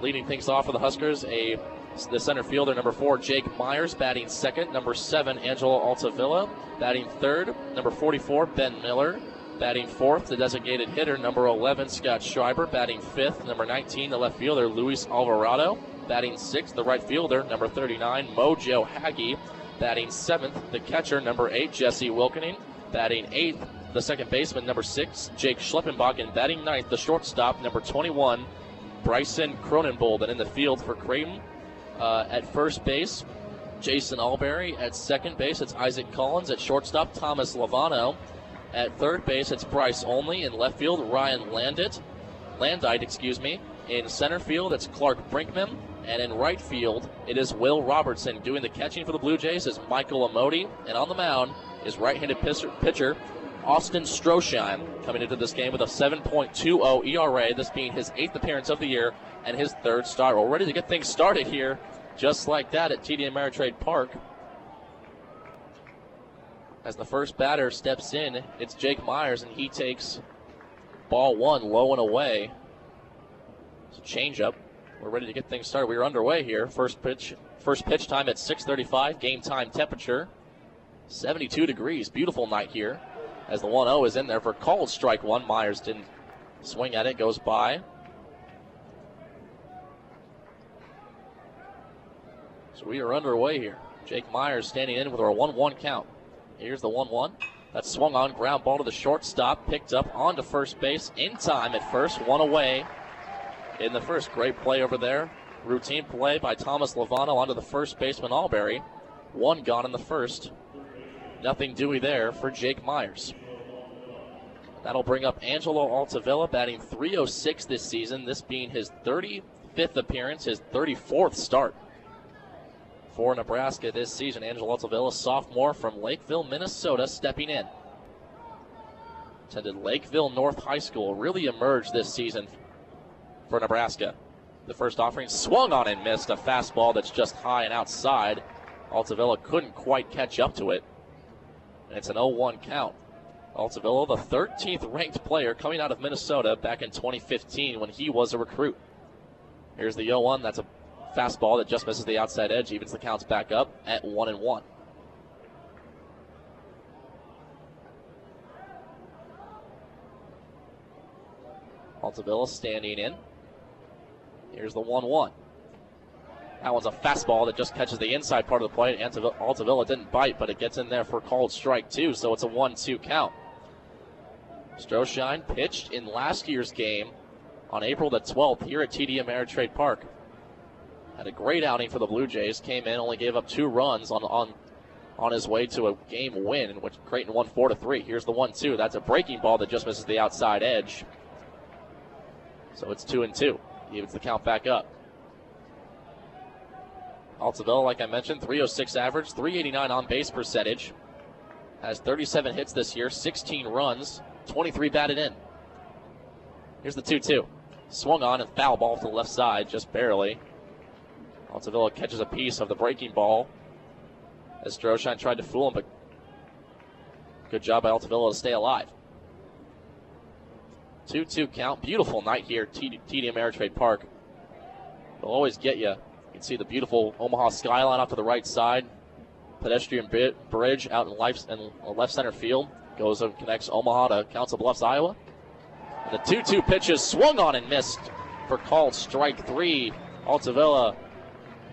Leading things off for the Huskers, the center fielder, number 4, Jake Myers, batting second. Number 7, Angelo Altavilla, batting third. Number 44, Ben Miller, batting fourth. The designated hitter, number 11, Scott Schreiber, batting fifth. Number 19, the left fielder, Luis Alvarado, batting sixth. The right fielder, number 39, Mojo Hagee, batting seventh. The catcher, number 8, Jesse Wilkening, batting eighth. The second baseman, number 6, Jake Schleppenbach, batting ninth. The shortstop, number 21, Bryson Cronenbold. And in the field for Creighton, at first base, Jason Alberry. At second base, it's Isaac Collins. At shortstop, Thomas Lavano. At third base, it's Bryce Olney. In left field, Ryan Landite. In center field, it's Clark Brinkman. And in right field, it is Will Robertson. Doing the catching for the Blue Jays is Michael Amodi. And on the mound is right-handed pitcher Austin Stroschein, coming into this game with a 7.20 ERA, this being his 8th appearance of the year and his 3rd start. We're ready to get things started here, just like that at TD Ameritrade Park. As the first batter steps in, it's Jake Myers, and he takes ball 1 low and away. It's a changeup. We're ready to get things started. We are underway here. First pitch time at 6:35. Game time temperature 72 degrees. Beautiful night here. As the 1-0 is in there for called strike one. Myers didn't swing at it, goes by. So we are underway here. Jake Myers standing in with our 1-1 count. Here's the 1-1. That's swung on, ground ball to the shortstop, picked up onto first base in time at first, 1 away in the first. Great play over there. Routine play by Thomas Lavano onto the first baseman Alberry. 1 gone in the first. Nothing doing there for Jake Myers. That'll bring up Angelo Altavilla, batting .306 this season, this being his 35th appearance, his 34th start for Nebraska this season. Angelo Altavilla, sophomore from Lakeville, Minnesota, stepping in. Attended Lakeville North High School, really emerged this season for Nebraska. The first offering swung on and missed, a fastball that's just high and outside. Altavilla couldn't quite catch up to it. And it's an 0-1 count. Altavilla, the 13th ranked player coming out of Minnesota back in 2015 when he was a recruit. Here's the 0-1. That's a fastball that just misses the outside edge, evens the counts back up at 1-1. Altavilla standing in. Here's the 1-1. That one's a fastball that just catches the inside part of the plate. Altavilla didn't bite, but it gets in there for called strike two, so it's a 1-2 count. Stroschein pitched in last year's game on April the 12th here at TD Ameritrade Park. Had a great outing for the Blue Jays. Came in, only gave up 2 runs on his way to a game win, in which Creighton won 4-3. Here's the 1-2. That's a breaking ball that just misses the outside edge. So it's 2-2. Evens the count back up. Altavilla, like I mentioned, .306 average, .389 on-base percentage. Has 37 hits this year, 16 runs, 23 batted in. Here's the 2-2. Swung on and foul ball to the left side, just barely. Altavilla catches a piece of the breaking ball as Stroschein tried to fool him, but good job by Altavilla to stay alive. 2-2 count. Beautiful night here at TD Ameritrade Park. It'll always get you. You can see the beautiful Omaha skyline off to the right side. Pedestrian bridge out in left center field. Goes and connects Omaha to Council Bluffs, Iowa. And the 2-2 pitches swung on and missed for called strike 3. Altavilla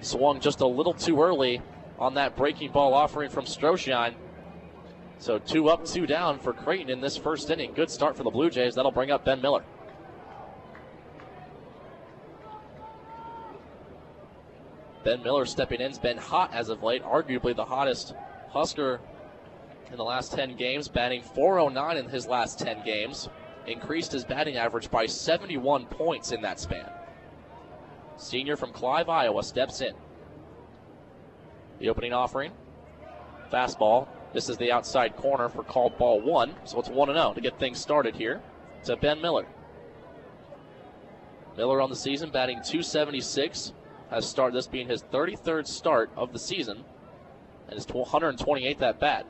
swung just a little too early on that breaking ball offering from Stroschein. So 2 up, 2 down for Creighton in this first inning. Good start for the Blue Jays. That'll bring up Ben Miller. Ben Miller stepping in. Has been hot as of late, arguably the hottest Husker in the last 10 games, batting .409 in his last 10 games. Increased his batting average by 71 points in that span. Senior from Clive, Iowa, steps in. The opening offering. Fastball. This is the outside corner for called ball 1, so it's 1-0 to get things started here to Ben Miller. Miller on the season batting .276. Has started this being his 33rd start of the season and his 128th at bat.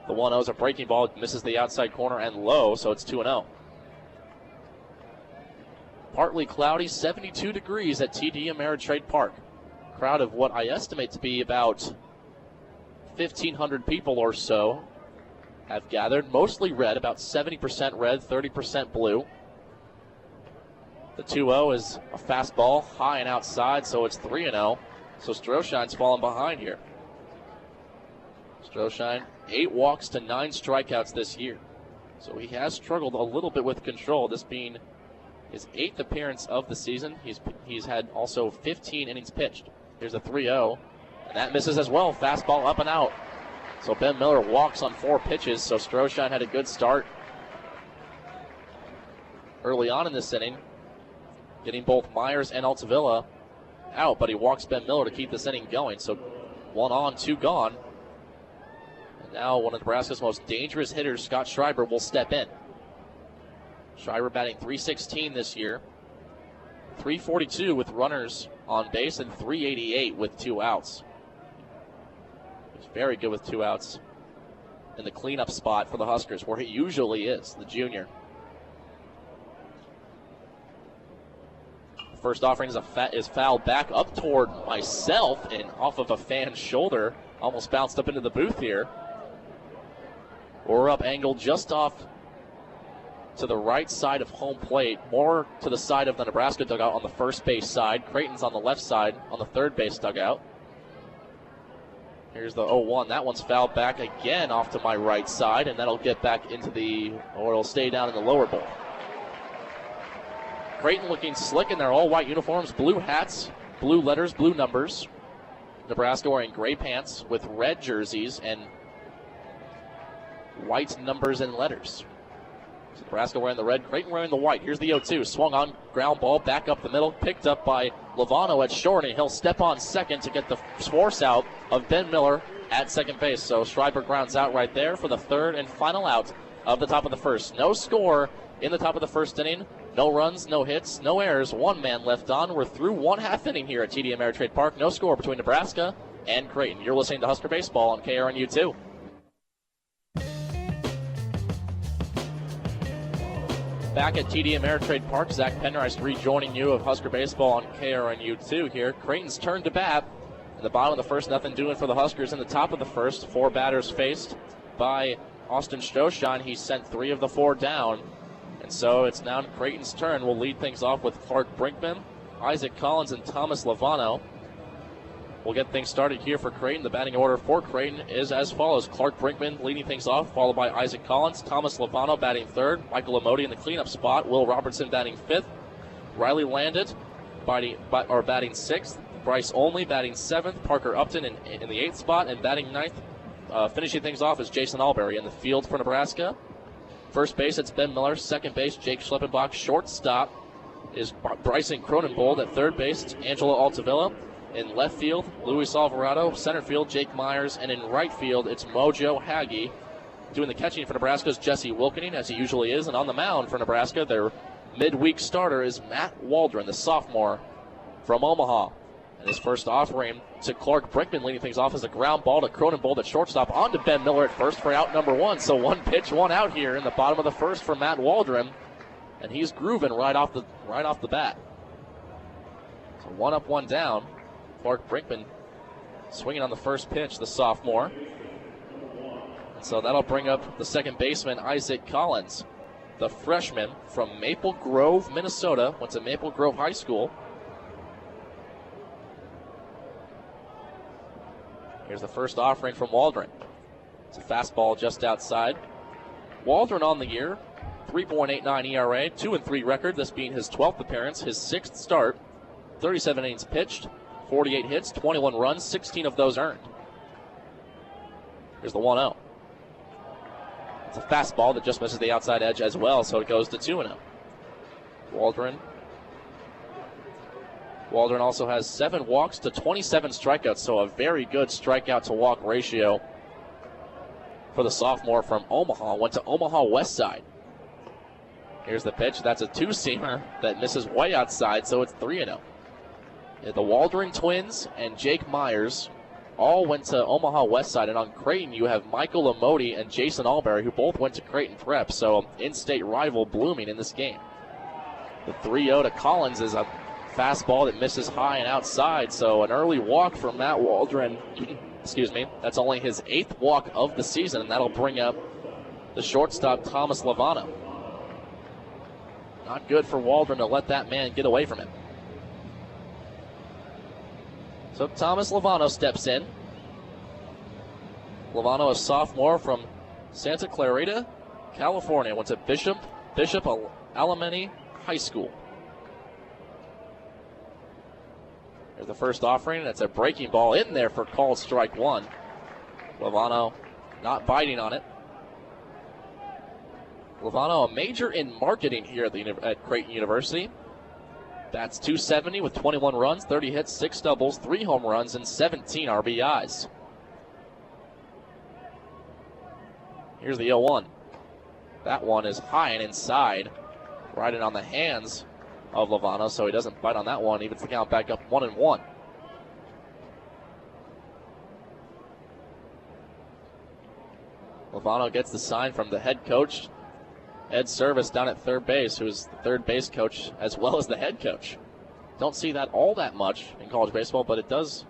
The 1-0 is a breaking ball, misses the outside corner and low, so it's 2-0. partly cloudy, 72 degrees at TD Ameritrade Park. Crowd of what I estimate to be about 1,500 people or so have gathered, mostly red, about 70% red, 30% blue. The 2-0 is a fastball, high and outside, so it's 3-0. So Stroshine's falling behind here. Stroshine, 8 walks to 9 strikeouts this year. So he has struggled a little bit with control, this being his 8th appearance of the season. He's had also 15 innings pitched. Here's a 3-0, and that misses as well. Fastball up and out. So Ben Miller walks on 4 pitches, so Stroshine had a good start early on in this inning, getting both Myers and Altavilla out, but he walks Ben Miller to keep this inning going. So 1 on, 2 gone. And now one of Nebraska's most dangerous hitters, Scott Schreiber, will step in. Schreiber batting .316 this year, .342 with runners on base, and .388 with 2 outs. He's very good with 2 outs in the cleanup spot for the Huskers, where he usually is, the junior. First offering is fouled back up toward myself and off of a fan's shoulder. Almost bounced up into the booth here. We're up angled just off to the right side of home plate, more to the side of the Nebraska dugout on the first base side. Creighton's on the left side on the third base dugout. Here's the 0-1. That one's fouled back again off to my right side, and that'll get back into or it'll stay down in the lower bowl. Creighton looking slick in their all-white uniforms, blue hats, blue letters, blue numbers. Nebraska wearing gray pants with red jerseys and white numbers and letters. So Nebraska wearing the red, Creighton wearing the white. Here's the 0-2. Swung on, ground ball, back up the middle, picked up by Lovano at short, and he'll step on second to get the force out of Ben Miller at second base. So Schreiber grounds out right there for the third and final out of the top of the first. No score in the top of the first inning. No runs, no hits, no errors. 1 man left on. We're through 1/2 inning here at TD Ameritrade Park. No score between Nebraska and Creighton. You're listening to Husker Baseball on KRNU2. Back at TD Ameritrade Park, Zach Penrice rejoining you of Husker Baseball on KRNU2 here. Creighton's turn to bat. In the bottom of the first, nothing doing for the Huskers. In the top of the first, 4 batters faced by Austin Stroshine. He sent 3 of the 4 down. And so it's now Creighton's turn. We'll lead things off with Clark Brinkman, Isaac Collins, and Thomas Lovano. We'll get things started here for Creighton. The batting order for Creighton is as follows. Clark Brinkman leading things off, followed by Isaac Collins, Thomas Lovano batting 3rd, Michael Amodi in the cleanup spot, Will Robertson batting 5th, Riley Landed batting 6th, Bryce Olney batting 7th, Parker Upton in the 8th spot, and batting 9th. Finishing things off is Jason Alberry in the field for Nebraska. First base, it's Ben Miller. Second base, Jake Schleppenbach. Shortstop is Bryson Cronenbold. At third base, it's Angelo Altavilla. In left field, Luis Alvarado. Center field, Jake Myers. And in right field, it's Mojo Hagee. Doing the catching for Nebraska is Jesse Wilkening, as he usually is. And on the mound for Nebraska, their midweek starter is Matt Waldron, the sophomore from Omaha. And his first offering to Clark Brinkman, leading things off, is a ground ball to Cronenbold at shortstop, on to Ben Miller at first for out number 1. So 1 pitch, 1 out here in the bottom of the first for Matt Waldron, and he's grooving right off the bat. So 1 up, 1 down. Clark Brinkman swinging on the first pitch, the sophomore. And so that'll bring up the second baseman, Isaac Collins, the freshman from Maple Grove, Minnesota. Went to Maple Grove High School. Here's the first offering from Waldron. It's a fastball just outside. Waldron on the year, 3.89 ERA, 2-3 record, this being his 12th appearance, his 6th start, 37 innings pitched, 48 hits, 21 runs, 16 of those earned. Here's the 1-0. It's a fastball that just misses the outside edge as well, so it goes to 2-0. Waldron also has 7 walks to 27 strikeouts, so a very good strikeout to walk ratio for the sophomore from Omaha. Went to Omaha West Side. Here's the pitch. That's a 2-seamer that misses way outside, so it's 3-0. The Waldron twins and Jake Myers all went to Omaha West Side, and on Creighton you have Michael Amodi and Jason Alberry, who both went to Creighton Prep, so in-state rival blooming in this game. The 3-0 to Collins is a fastball that misses high and outside, so an early walk from Matt Waldron. Excuse me. That's only his 8th walk of the season, and that'll bring up the shortstop, Thomas Lovano. Not good for Waldron to let that man get away from him. So Thomas Lovano steps in. Lovano, a sophomore from Santa Clarita, California. Went to Bishop Alemany High School. There's the first offering. That's a breaking ball in there for called strike one. Lovano not biting on it. Lovano, a major in marketing here at Creighton University. That's .270 with 21 runs, 30 hits, 6 doubles, 3 home runs, and 17 RBIs. Here's the 0-1. That one is high and inside, right in on the hands of Lovano, so he doesn't bite on that one. Evens the count back up 1-1. Lovano gets the sign from the head coach, Ed Service, down at third base, who's the third base coach as well as the head coach. Don't see that all that much in college baseball, but it does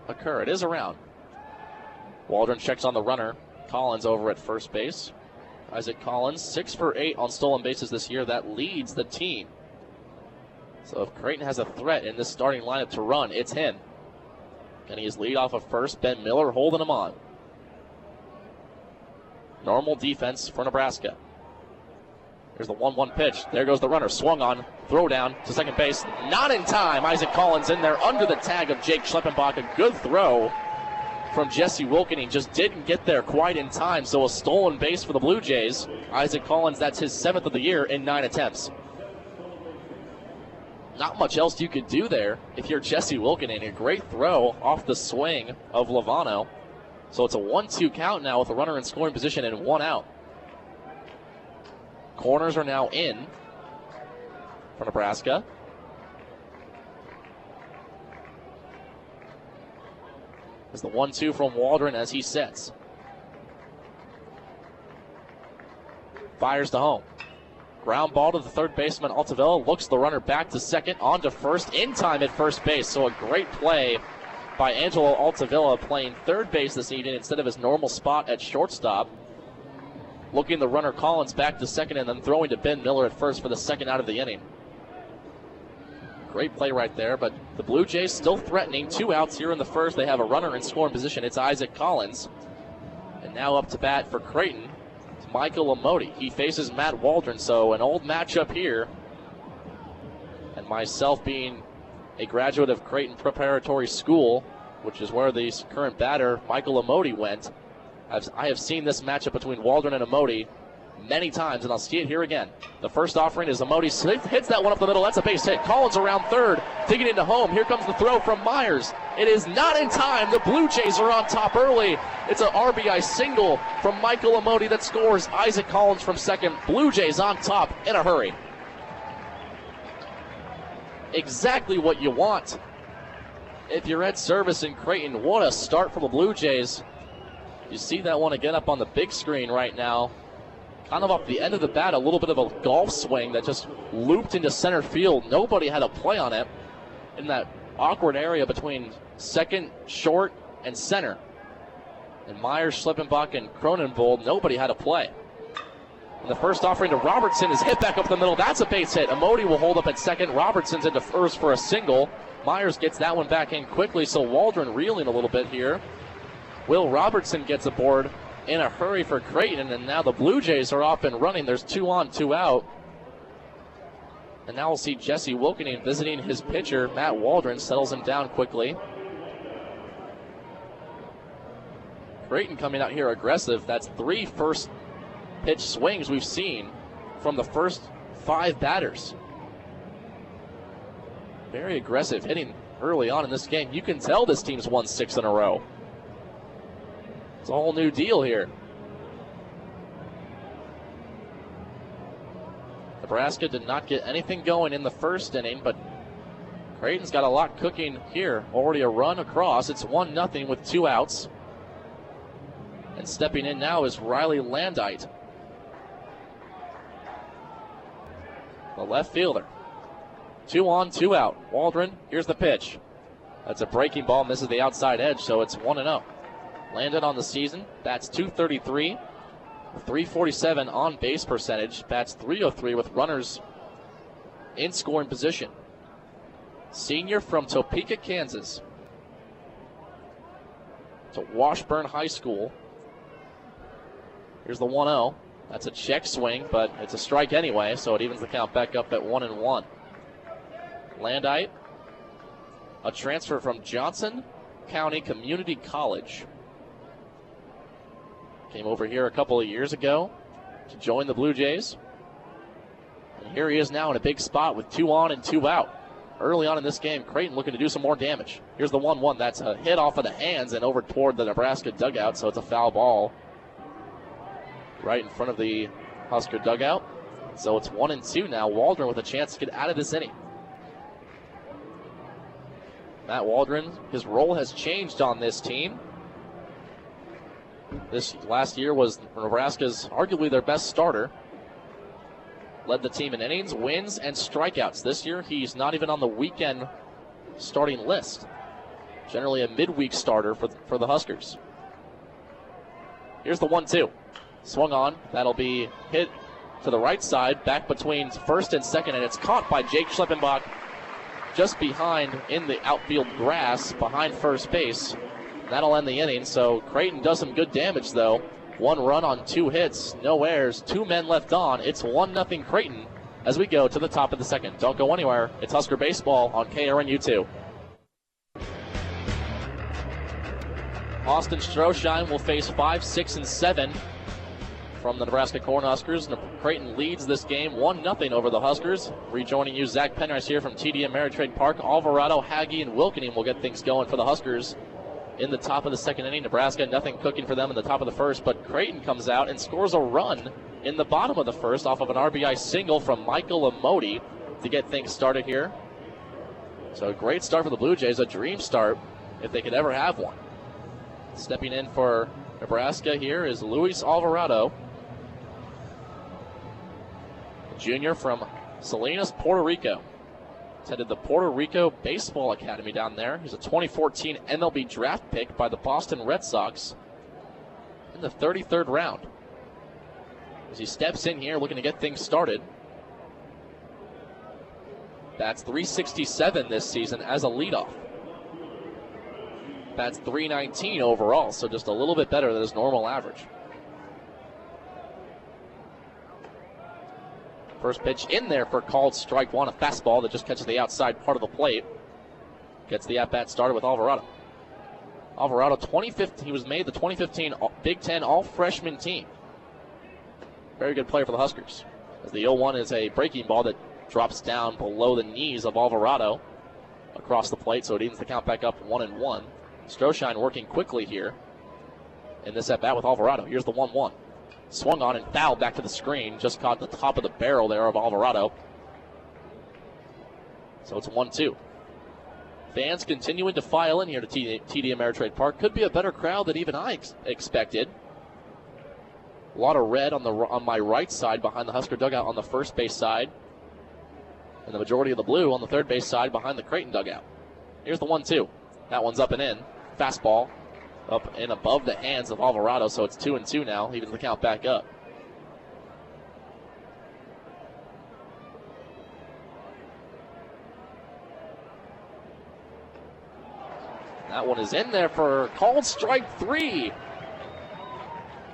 occur. It is around. Waldron checks on the runner. Collins over at first base. Isaac Collins, 6 for 8 on stolen bases this year. That leads the team. So if Creighton has a threat in this starting lineup to run, it's him. And he's lead off of first. Ben Miller holding him on. Normal defense for Nebraska. There's the 1-1 pitch. There goes the runner. Swung on. Throw down to second base. Not in time. Isaac Collins in there under the tag of Jake Schleppenbach. A good throw from Jesse Wilkening. Just didn't get there quite in time. So a stolen base for the Blue Jays. Isaac Collins, that's his 7th of the year in 9 attempts. Not much else you could do there if you're Jesse Wilkening. A great throw off the swing of Lovano. So it's a 1-2 count now with a runner in scoring position and 1 out. Corners are now in for Nebraska. There's the 1-2 from Waldron as he sets. Fires to home. Ground ball to the third baseman, Altavella. Looks the runner back to second, on to first, in time at first base. So a great play by Angelo Altavella, playing third base this evening instead of his normal spot at shortstop. Looking the runner Collins back to second and then throwing to Ben Miller at first for the second out of the inning. Great play right there, but the Blue Jays still threatening. 2 outs here in the first. They have a runner in scoring position. It's Isaac Collins. And now up to bat for Creighton, it's Michael Amoti. He faces Matt Waldron, so an old matchup here. And myself being a graduate of Creighton Preparatory School, which is where the current batter, Michael Amoti, went. I have seen this matchup between Waldron and Amoti many times, and I'll see it here again. The first offering is Amoti hits that one up the middle. That's a base hit. Collins around third, digging into home. Here comes the throw from Myers. It is not in time. The Blue Jays are on top early. It's an RBI single from Michael Amoti that scores. Isaac Collins from second. Blue Jays on top in a hurry. Exactly what you want if you're Ed Service in Creighton. What a start for the Blue Jays. You see that one again up on the big screen right now. Kind of off the end of the bat, a little bit of a golf swing that just looped into center field. Nobody had a play on it in that awkward area between second, short, and center. And Myers, Schleppenbach, and Cronenbold, nobody had a play. And the first offering to Robertson is hit back up the middle. That's a base hit. Amoti will hold up at second. Robertson's into first for a single. Myers gets that one back in quickly, so Waldron reeling a little bit here. Will Robertson gets aboard in a hurry for Creighton, and now the Blue Jays are off and running. There's 2 on, 2 out. And now we'll see Jesse Wilkening visiting his pitcher. Matt Waldron settles him down quickly. Creighton coming out here aggressive. That's 3 first pitch swings we've seen from the first 5 batters. Very aggressive hitting early on in this game. You can tell this team's won 6 in a row. It's a whole new deal here. Nebraska did not get anything going in the first inning, but Creighton's got a lot cooking here. Already a run across. It's 1-0 with 2 outs. And stepping in now is Riley Landite, the left fielder. 2 on, 2 out. Waldron, here's the pitch. That's a breaking ball, misses the outside edge, so it's 1-0. Landon on the season, bats .233, .347 on base percentage, bats .303 with runners in scoring position. Senior from Topeka, Kansas, to Washburn High School. Here's the 1-0. That's a check swing, but it's a strike anyway, so it evens the count back up at 1-1. Landite, a transfer from Johnson County Community College. Came over here a couple of years ago to join the Blue Jays. And here he is now in a big spot with 2 on and 2 out. Early on in this game, Creighton looking to do some more damage. Here's the 1-1. That's a hit off of the hands and over toward the Nebraska dugout, so it's a foul ball right in front of the Husker dugout. So it's 1-2 now. Waldron with a chance to get out of this inning. Matt Waldron, his role has changed on this team. This last year was Nebraska's arguably their best starter. Led the team in innings, wins, and strikeouts. This year, he's not even on the weekend starting list. Generally a midweek starter for the Huskers. Here's the 1-2. Swung on. That'll be hit to the right side, back between first and second, and it's caught by Jake Schleppenbach just behind in the outfield grass behind first base. That'll end the inning, so Creighton does some good damage, though. 1 run on 2 hits, no errors, 2 men left on. It's 1-0 Creighton as we go to the top of the second. Don't go anywhere. It's Husker Baseball on KRNU2. Austin Stroshine will face 5, 6, and 7 from the Nebraska Cornhuskers. Creighton leads this game 1-0 over the Huskers. Rejoining you, Zach Penrice here from TD Ameritrade Park. Alvarado, Hagee, and Wilkening will get things going for the Huskers in the top of the second inning. Nebraska, nothing cooking for them in the top of the first, but Creighton comes out and scores a run in the bottom of the first off of an RBI single from Michael Amodi to get things started here. So a great start for the Blue Jays, a dream start if they could ever have one. Stepping in for Nebraska here is Luis Alvarado, junior from Salinas, Puerto Rico. Attended the Puerto Rico Baseball Academy down there. He's a 2014 MLB draft pick by the Boston Red Sox in the 33rd round. As he steps in here looking to get things started. Bats .367 this season as a leadoff. Bats .319 overall, so just a little bit better than his normal average. First pitch in there for called strike one, a fastball that just catches the outside part of the plate. Gets the at-bat started with Alvarado. Alvarado, 2015, he was made the 2015 Big Ten All-Freshman team. Very good player for the Huskers. As the 0-1 is a breaking ball that drops down below the knees of Alvarado across the plate, so it evens the count back up 1-1. Stroshine working quickly here in this at-bat with Alvarado. Here's the 1-1. Swung on and fouled back to the screen. Just caught the top of the barrel there of Alvarado. So it's 1-2. Fans continuing to file in here to TD Ameritrade Park. Could be a better crowd than even I expected. A lot of red on my right side behind the Husker dugout on the first base side. And the majority of the blue on the third base side behind the Creighton dugout. Here's the 1-2. That one's up and in. Fastball. Up and above the hands of Alvarado, so it's 2-2 now. Evens the count back up. That one is in there for called strike 3.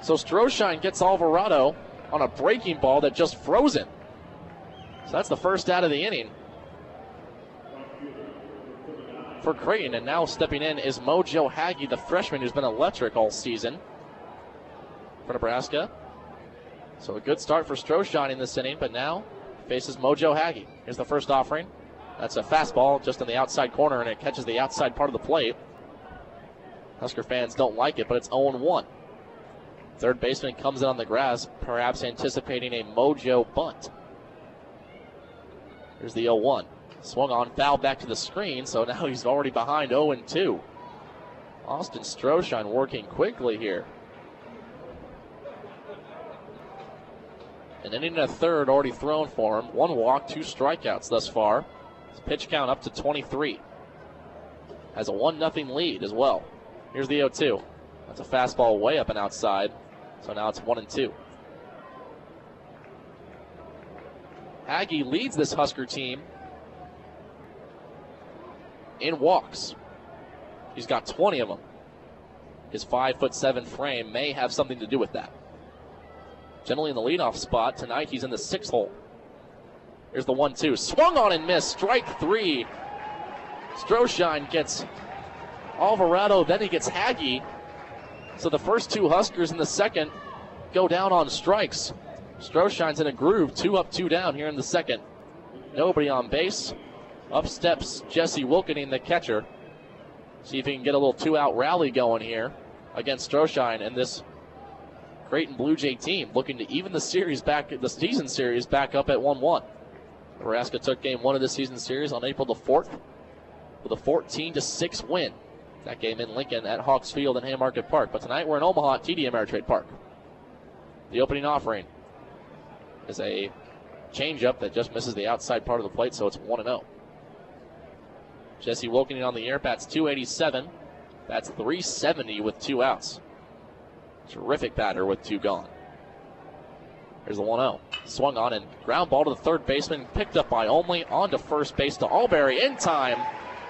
So Stroshine gets Alvarado on a breaking ball that just frozen. So that's the first out of the inning for Creighton, and now stepping in is Mojo Hagee, the freshman who's been electric all season for Nebraska. So a good start for Stroshine in this inning, but now faces Mojo Hagee. Here's the first offering. That's a fastball just in the outside corner, and it catches the outside part of the plate. Husker fans don't like it, but it's 0-1. Third baseman comes in on the grass, perhaps anticipating a Mojo bunt. Here's the 0-1. Swung on, foul back to the screen, so now he's already behind 0-2. Austin Stroshine working quickly here. An inning and a third already thrown for him. 1 walk, 2 strikeouts thus far. His pitch count up to 23. Has a 1-0 lead as well. Here's the 0-2. That's a fastball way up and outside. So now it's 1-2. Aggie leads this Husker team in walks. He's got 20 of them. His 5'7" frame may have something to do with that. Generally in the leadoff spot. Tonight he's in the 6th hole. Here's the 1-2. Swung on and missed. Strike 3. Stroshine gets Alvarado, then he gets Haggie. So the first 2 Huskers in the second go down on strikes. Stroshine's in a groove, 2 up, 2 down here in the second. Nobody on base. Up steps Jesse Wilkening, the catcher. See if he can get a little 2-out rally going here against Stroshine and this Creighton Blue Jay team, looking to even the series back, the season series back up at 1-1. Nebraska took game 1 of the season series on April the 4th with a 14-6 win. That game in Lincoln at Hawks Field and Haymarket Park. But tonight we're in Omaha at TD Ameritrade Park. The opening offering is a changeup that just misses the outside part of the plate, so it's 1-0. Jesse Wilkening on the air, bats .287. That's .370 with 2 outs. Terrific batter with 2 gone. Here's the 1-0. Swung on and ground ball to the third baseman, picked up by Olney, on to first base to Alberry in time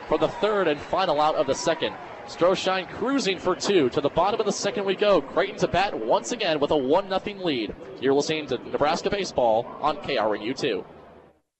for the third and final out of the second. Stroshine cruising for 2. To the bottom of the second we go. Creighton to bat once again with a 1-0 lead. You're listening to Nebraska Baseball on KRNU2.